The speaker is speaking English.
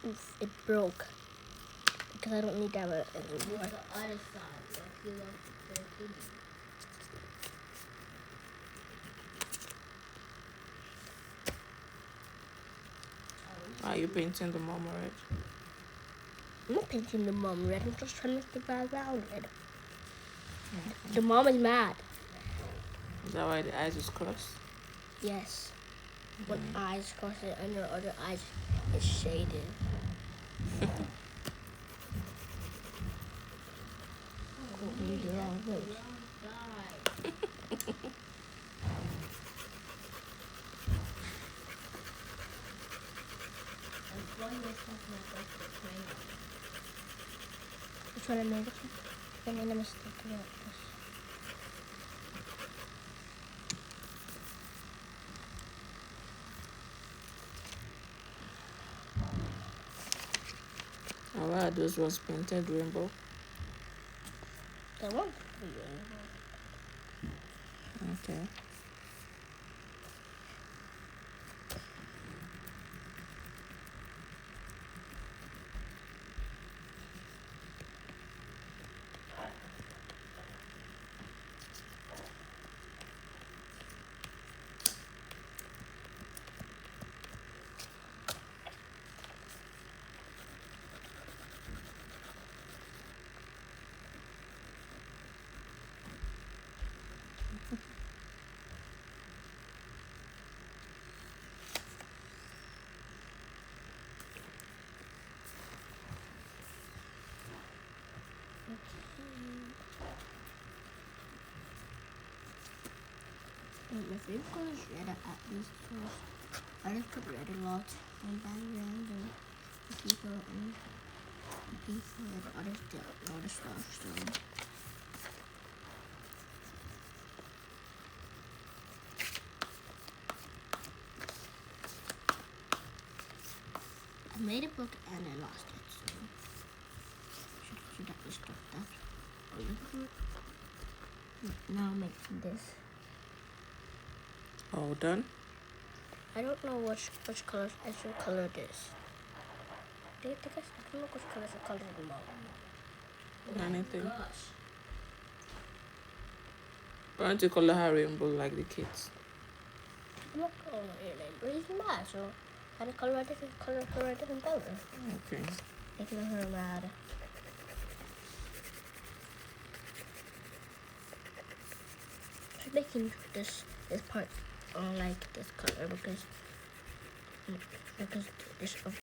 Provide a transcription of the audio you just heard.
Oof, it broke. Because I don't need that anymore. The other side. Look, you look very pretty. Are you painting the mom red? I'm not painting the mom red. I'm just trying to make the background red. The mom is mad. Is that why the eyes is crossed? Yes. One eye's crossed and the other eye is shaded. The wrong place. Which one I made? I made a mistake about this. Oh, wow, those ones painted rainbow. That one? Okay. My favorite color is red at least first. I just put red a lot and then random people and people and others don't know stuff, so I made a book and I lost it, so should I just stop that? Or look for it? Now I'm making this. All done? I don't know which color I should color this. I don't know which color I should color them all. Anything. Why don't you color her rainbow like the kids? I'm not coloring it rainbow. It's mad, so I had to color a different color. Okay. Making her mad. I'm making this part like this color because this